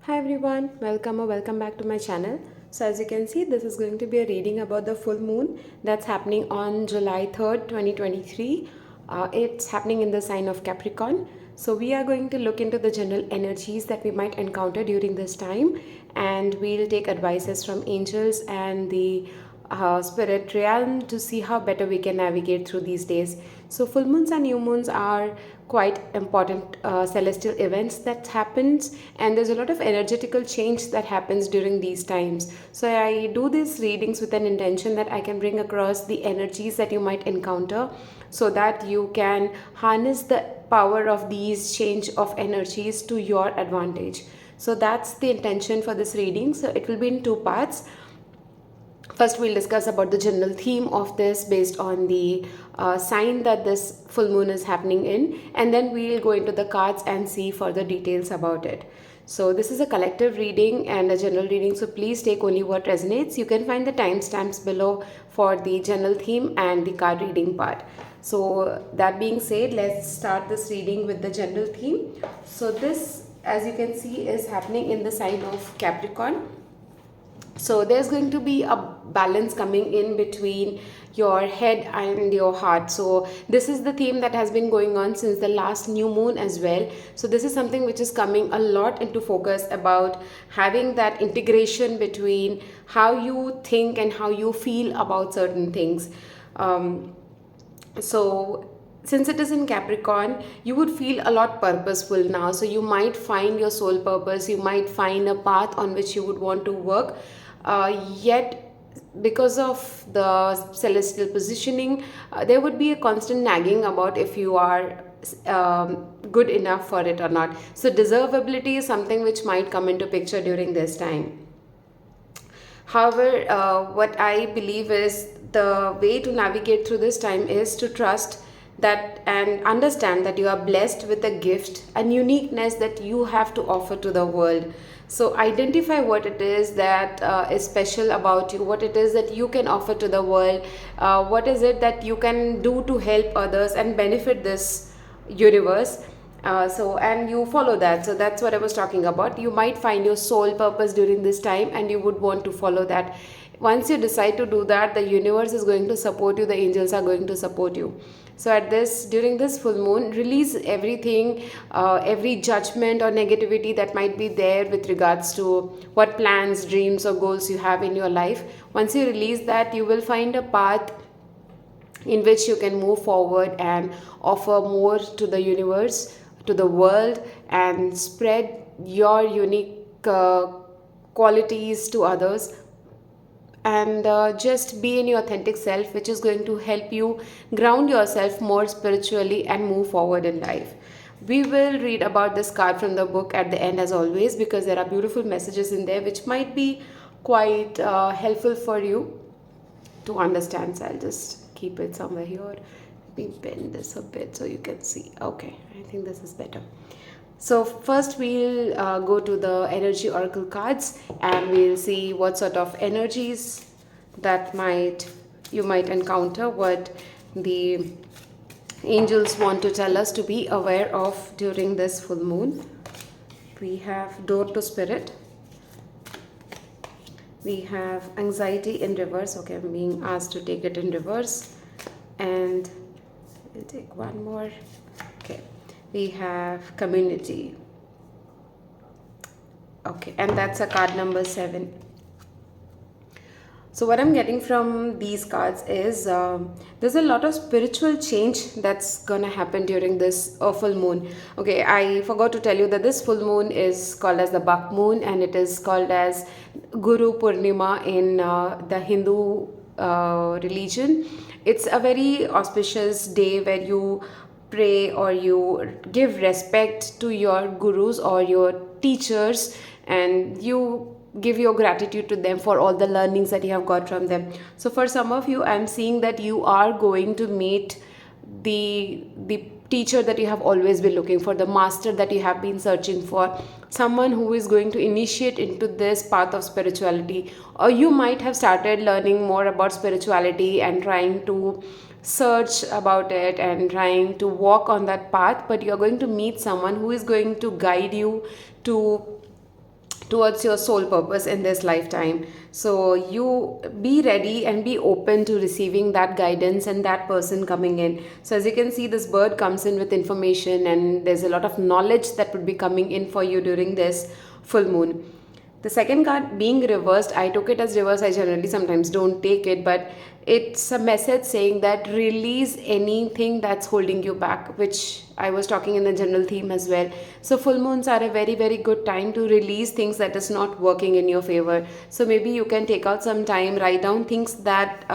Hi everyone, welcome or welcome back to my channel. So as you can see, this is going to be a reading about the full moon that's happening on July 3rd, 2023. It's happening in the sign of Capricorn. So we are going to look into the general energies that we might encounter during this time, and we'll take advices from angels and the spirit realm to see how better we can navigate through these days. So full moons and new moons are quite important celestial events that happens, and there's a lot of energetical change that happens during these times. So I do these readings with an intention that I can bring across the energies that you might encounter so that you can harness the power of these change of energies to your advantage. So that's the intention for this reading. So it will be in two parts. First, we'll discuss about the general theme of this based on the sign that this full moon is happening in, and then we'll go into the cards and see further details about it. So this is a collective reading and a general reading, so please take only what resonates. You can find the timestamps below for the general theme and the card reading part. So that being said, let's start this reading with the general theme. So this, as you can see, is happening in the sign of Capricorn. So there's going to be a balance coming in between your head and your heart. So this is the theme that has been going on since the last new moon as well. So this is something which is coming a lot into focus about having that integration between how you think and how you feel about certain things. So since it is in Capricorn, you would feel a lot purposeful now. So you might find your soul purpose, you might find a path on which you would want to work. Yet because of the celestial positioning, there would be a constant nagging about if you are good enough for it or not. So deservability is something which might come into picture during this time. However, what I believe is the way to navigate through this time is to trust that and understand that you are blessed with a gift and uniqueness that you have to offer to the world. So identify what it is that is special about you, what it is that you can offer to the world, what is it that you can do to help others and benefit this universe. And you follow that. So that's what I was talking about. You might find your soul purpose during this time and you would want to follow that. Once you decide to do that, the universe is going to support you, the angels are going to support you. So during this full moon, release everything, every judgment or negativity that might be there with regards to what plans, dreams or goals you have in your life. Once you release that, you will find a path in which you can move forward and offer more to the universe, to the world, and spread your unique qualities to others, and just be in your authentic self, which is going to help you ground yourself more spiritually and move forward in life. We will read about this card from the book at the end as always, because there are beautiful messages in there which might be quite helpful for you to understand. So I'll just keep it somewhere here. Let me bend this a bit so you can see. Okay, I think this is better. So first we'll go to the energy oracle cards and we'll see what sort of energies that you might encounter, what the angels want to tell us to be aware of during this full moon. We have door to spirit. We have anxiety in reverse. Okay, I'm being asked to take it in reverse. And we'll take one more. Okay. We have community. Okay, and that's a card number 7. So what I'm getting from these cards is there's a lot of spiritual change that's gonna happen during this full moon. Okay, I forgot to tell you that this full moon is called as the Buck moon, and it is called as Guru Purnima in the Hindu religion. It's a very auspicious day where you pray or you give respect to your gurus or your teachers, and you give your gratitude to them for all the learnings that you have got from them. So for some of you, I'm seeing that you are going to meet the teacher that you have always been looking for, the master that you have been searching for, someone who is going to initiate into this path of spirituality. Or you might have started learning more about spirituality and trying to search about it and trying to walk on that path, but you're going to meet someone who is going to guide you to towards your soul purpose in this lifetime. So you be ready and be open to receiving that guidance and that person coming in. So as you can see, this bird comes in with information, and there's a lot of knowledge that would be coming in for you during this full moon. The second card being reversed, I took it as reverse. I generally sometimes don't take it, but it's a message saying that release anything that's holding you back, which I was talking in the general theme as well. So full moons are a very, very good time to release things that is not working in your favor. So maybe you can take out some time, write down things that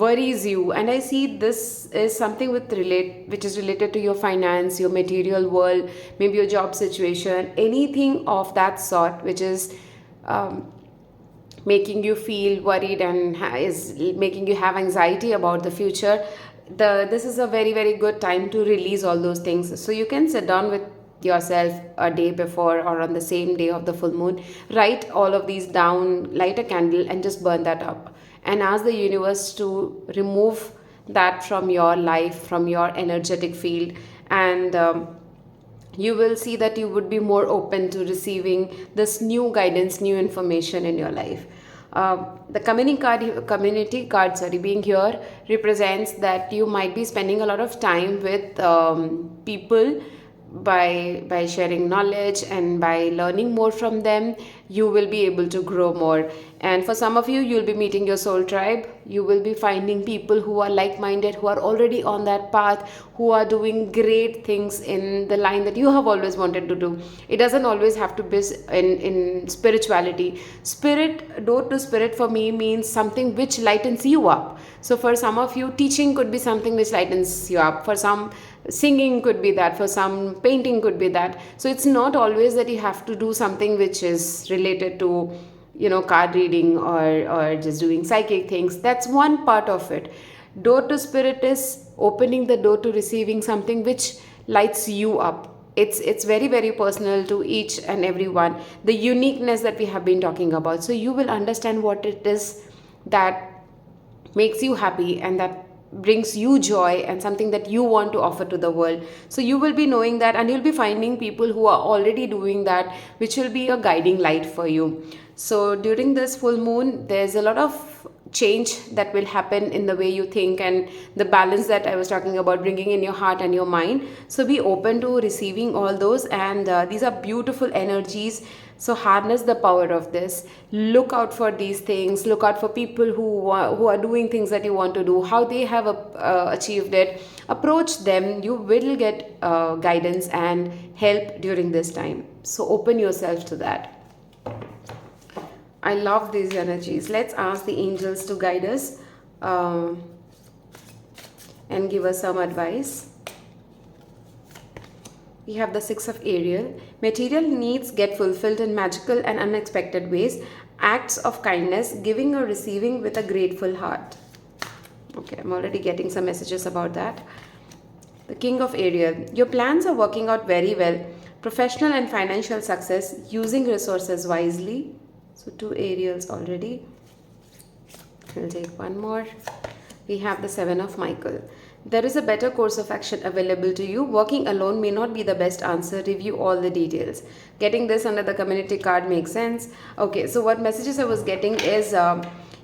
worries you. And I see this is something which is related to your finance, your material world, maybe your job situation, anything of that sort, which is making you feel worried and is making you have anxiety about the future. This is a very, very good time to release all those things. So you can sit down with yourself a day before or on the same day of the full moon, write all of these down, light a candle and just burn that up, and ask the universe to remove that from your life, from your energetic field. And you will see that you would be more open to receiving this new guidance, new information in your life. The community card, being here represents that you might be spending a lot of time with people. By sharing knowledge and by learning more from them, you will be able to grow more. And for some of you, you'll be meeting your soul tribe. You will be finding people who are like-minded, who are already on that path, who are doing great things in the line that you have always wanted to do. It doesn't always have to be in spirituality. Door to spirit for me means something which lightens you up. So for some of you, teaching could be something which lightens you up. For some, singing could be that. For some, painting could be that. So it's not always that you have to do something which is related to card reading or just doing psychic things. That's one part of it. Door to spirit is opening the door to receiving something which lights you up. It's very, very personal to each and every one, the uniqueness that we have been talking about. So you will understand what it is that makes you happy and that brings you joy and something that you want to offer to the world. So you will be knowing that, and you'll be finding people who are already doing that, which will be a guiding light for you. So during this full moon, there's a lot of change that will happen in the way you think and the balance that I was talking about, bringing in your heart and your mind. So be open to receiving all those, and these are beautiful energies. So harness the power of this. Look out for these things. Look out for people who are doing things that you want to do, how they have achieved it. Approach them. You will get guidance and help during this time. So open yourself to that. I love these energies. Let's ask the angels to guide us and give us some advice. We have the Six of Ariel. Material needs get fulfilled in magical and unexpected ways. Acts of kindness, giving or receiving with a grateful heart. Okay, I'm already getting some messages about that. The King of Ariel. Your plans are working out very well. Professional and financial success, using resources wisely. So 2 Ariels already. We'll take one more. We have the Seven of Michael. There is a better course of action available to you. Working alone may not be the best answer. Review all the details. Getting this under the community card makes sense. Okay, so what messages I was getting is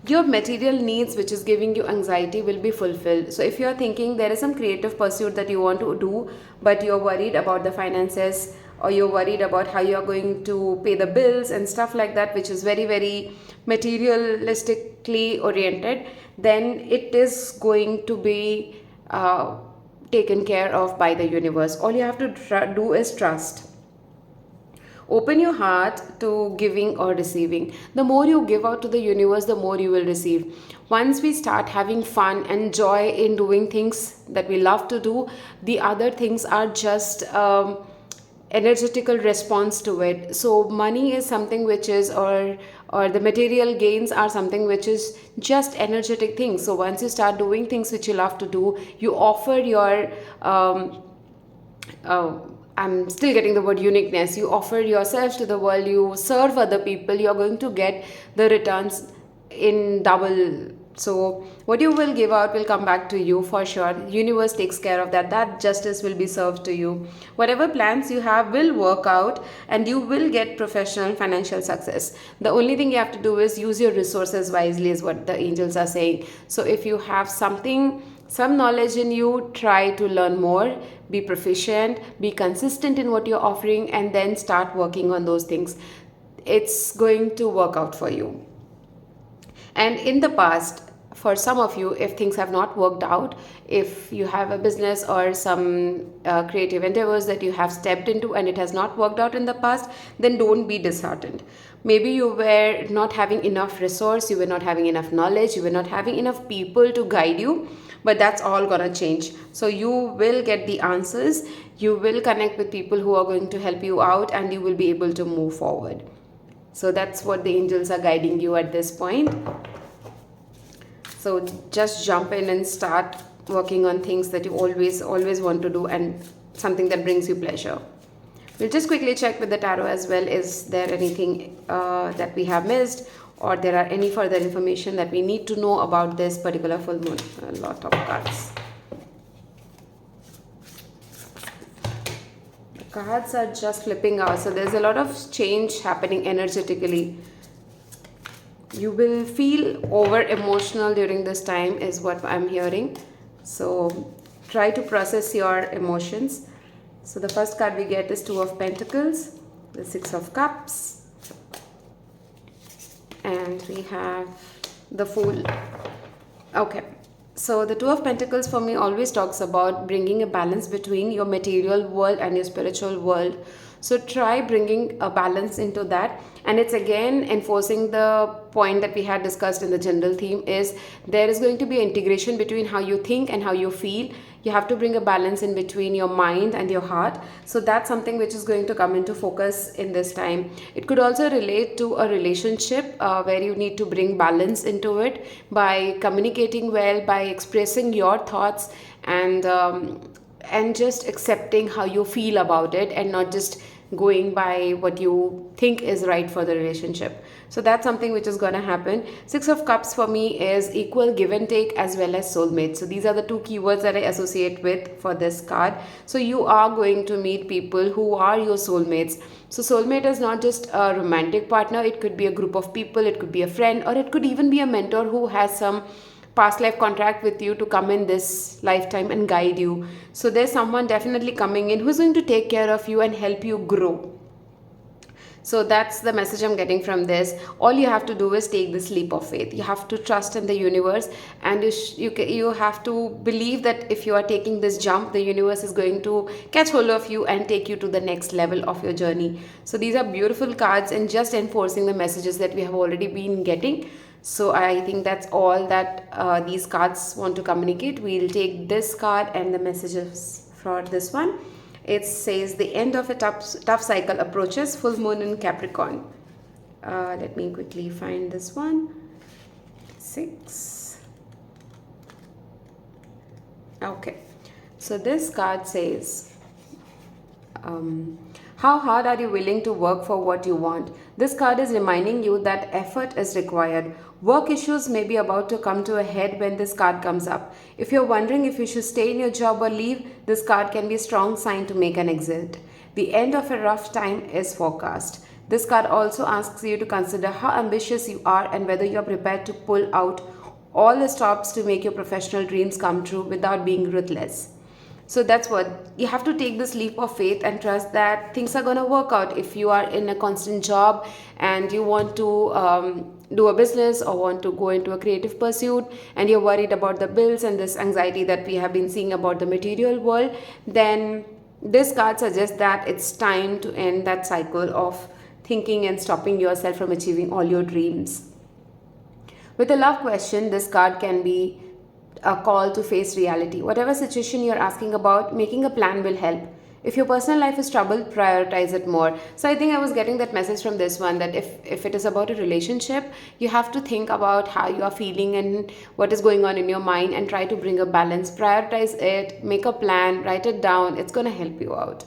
your material needs, which is giving you anxiety, will be fulfilled. So if you're thinking there is some creative pursuit that you want to do, but you're worried about the finances, or you're worried about how you're going to pay the bills and stuff like that, which is very, very materialistically oriented, then it is going to be taken care of by the universe. All you have to do is trust. Open your heart to giving or receiving. The more you give out to the universe, the more you will receive. Once we start having fun and joy in doing things that we love to do, the other things are just energetical response to it. So money is something which is, or the material gains are something which is just energetic things. So once you start doing things which you love to do, you offer your I'm still getting the word uniqueness. You offer yourself to the world, you serve other people, you're going to get the returns in double So what you will give out will come back to you for sure. Universe takes care of that. That justice will be served to you. Whatever plans you have will work out, and you will get professional financial success. The only thing you have to do is use your resources wisely, is what the angels are saying. So if you have some knowledge in you, try to learn more, be proficient, be consistent in what you're offering, and then start working on those things. It's going to work out for you. And in the past, for some of you, if things have not worked out, if you have a business or some creative endeavors that you have stepped into and it has not worked out in the past, then don't be disheartened. Maybe you were not having enough resource, you were not having enough knowledge, you were not having enough people to guide you, but that's all gonna change. So you will get the answers, you will connect with people who are going to help you out, and you will be able to move forward. So that's what the angels are guiding you at this point. So just jump in and start working on things that you always want to do, and something that brings you pleasure. We'll just quickly check with the tarot as well. Is there anything that we have missed, or there are any further information that we need to know about this particular full moon? A lot of cards. Cards are just flipping out, so there's a lot of change happening energetically. You will feel over emotional during this time, is what I'm hearing. So try to process your emotions. So the first card we get is Two of Pentacles, the Six of Cups, and we have the Fool. Okay. So the Two of Pentacles for me always talks about bringing a balance between your material world and your spiritual world. So try bringing a balance into that. And it's again enforcing the point that we had discussed in the general theme, is there is going to be integration between how you think and how you feel. You have to bring a balance in between your mind and your heart. So that's something which is going to come into focus in this time. It could also relate to a relationship where you need to bring balance into it by communicating well, by expressing your thoughts, and just accepting how you feel about it, and not just going by what you think is right for the relationship. So that's something which is going to happen. Six of Cups for me is equal give and take, as well as soulmate. So these are the two keywords that I associate with for this card. So you are going to meet people who are your soulmates. So soulmate is not just a romantic partner. It could be a group of people, it could be a friend, or it could even be a mentor who has some past life contract with you to come in this lifetime and guide you. So there's someone definitely coming in who's going to take care of you and help you grow. So that's the message I'm getting from this. All you have to do is take this leap of faith. You have to trust in the universe, and you have to believe that if you are taking this jump, the universe is going to catch hold of you and take you to the next level of your journey. So these are beautiful cards, and just enforcing the messages that we have already been getting. So I think that's all that these cards want to communicate. We'll take this card and the messages for this one. It says the end of a tough cycle approaches, full moon in Capricorn. Let me quickly find this one. 6. Okay. So this card says, how hard are you willing to work for what you want? This card is reminding you that effort is required. Work issues may be about to come to a head when this card comes up. If you're wondering if you should stay in your job or leave, this card can be a strong sign to make an exit. The end of a rough time is forecast. This card also asks you to consider how ambitious you are and whether you're prepared to pull out all the stops to make your professional dreams come true without being ruthless. So that's what you have to take, this leap of faith, and trust that things are going to work out. If you are in a constant job and you want to do a business or want to go into a creative pursuit, and you're worried about the bills and this anxiety that we have been seeing about the material world, then this card suggests that it's time to end that cycle of thinking and stopping yourself from achieving all your dreams. With a love question, this card can be a call to face reality. Whatever situation you're asking about, making a plan will help. If your personal life is troubled, prioritize it more. So I think I was getting that message from this one, that if it is about a relationship, you have to think about how you are feeling and what is going on in your mind, and try to bring a balance. Prioritize it, make a plan, write it down. It's going to help you out.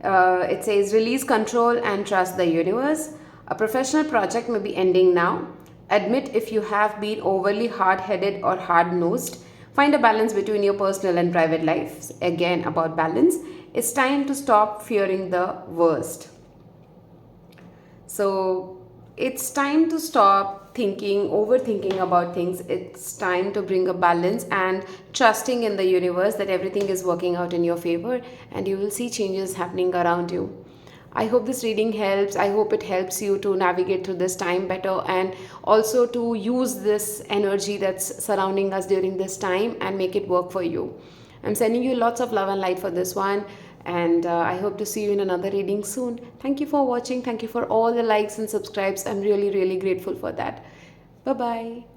It says release control and trust the universe. A professional project may be ending now. Admit if you have been overly hard-headed or hard-nosed. Find a balance between your personal and private lives. Again, about balance, it's time to stop fearing the worst. So it's time to stop overthinking about things. It's time to bring a balance and trusting in the universe that everything is working out in your favor, and you will see changes happening around you. I hope this reading helps. I hope it helps you to navigate through this time better, and also to use this energy that's surrounding us during this time and make it work for you. I'm sending you lots of love and light for this one, and I hope to see you in another reading soon. Thank you for watching. Thank you for all the likes and subscribes. I'm really, really grateful for that. Bye bye.